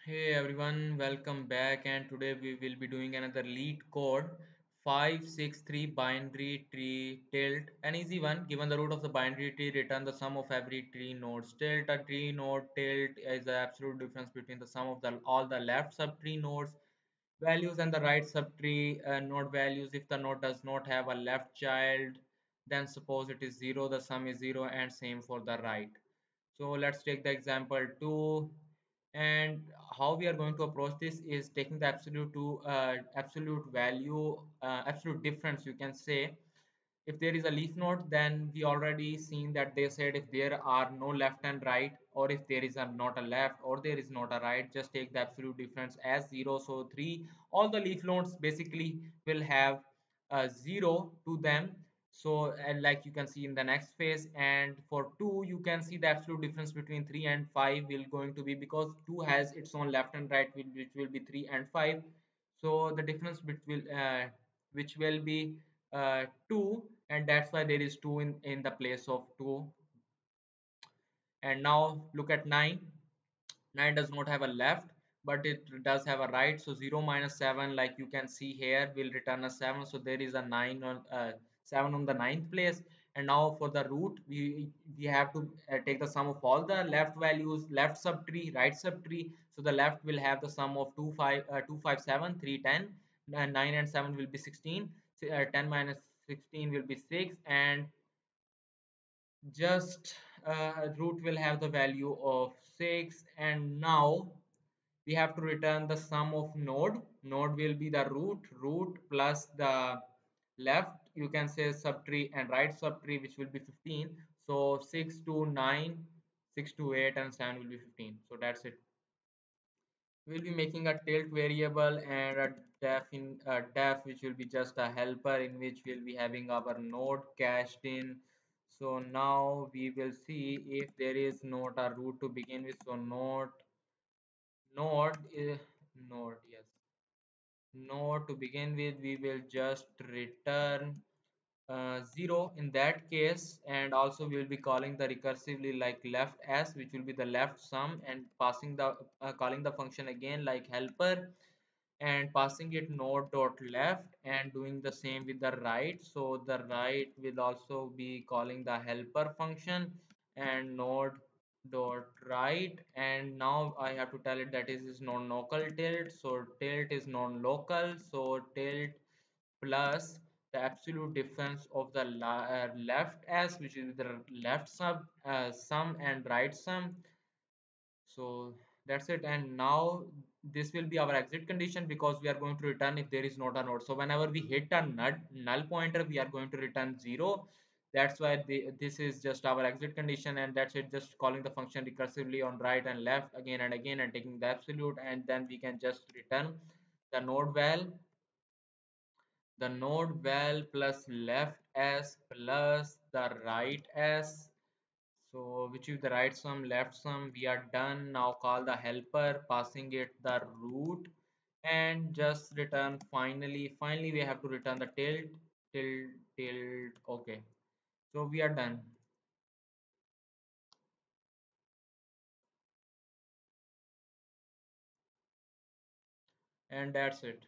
Hey everyone, welcome back, and today we will be doing another lead code 563 binary tree tilt. An easy one. Given the root of the binary tree, return the sum of every tree node's tilt. A tree node tilt is the absolute difference between the sum of all the left subtree nodes values and the right subtree node values. If the node does not have a left child, then suppose it is 0, the sum is 0, and same for the right. So let's take the example 2, and how we are going to approach this is taking the absolute value, absolute difference, you can say. If there is a leaf node, then we already seen that they said if there are no left and right, or if there is not a left or there is not a right, just take the absolute difference as 0. So 3, all the leaf nodes basically will have a 0 to them. So and like you can see in the next phase, and for 2 you can see the absolute difference between 3 and 5 will going to be, because 2 has its own left and right, which will be 3 and 5. So the difference between which will be 2, and that's why there is 2 in the place of 2. And now look at 9. 9 does not have a left, but it does have a right. So 0 minus 7, like you can see here, will return a 7. So there is a 9 on 7 on the ninth place. And now for the root, we have to take the sum of all the left values, left subtree, right subtree. So the left will have the sum of 2 5 7 3 10, and 9 and 7 will be 16. 10 minus 16 will be 6, and just root will have the value of 6. And now we have to return the sum of node will be the root plus the left, you can say, subtree and right subtree, which will be 15. So 6 to 9, 6 to 8, and 7 will be 15. So that's it. We'll be making a tilt variable and a def, which will be just a helper in which we'll be having our node cached in. So now we will see if there is not a root to begin with. So node is node, yes, node to begin with, we will just return 0 in that case. And also we will be calling the recursively like left s, which will be the left sum, and passing the calling the function again like helper, and passing it node dot left, and doing the same with the right. So the right will also be calling the helper function and node dot right. And now I have to tell it that is non-local tilt. So tilt is non-local, so tilt plus the absolute difference of the left s, which is the left sum, and right sum. So that's it. And now this will be our exit condition, because we are going to return if there is not a node. So whenever we hit a null pointer, we are going to return 0. That's why this is just our exit condition, and that's it. Just calling the function recursively on right and left again and again, and taking the absolute, and then we can just return the node val plus left s plus the right s. So which is the right sum, left sum, we are done. Now call the helper, passing it the root, and just return finally we have to return the tilt. Okay, so we are done, and that's it.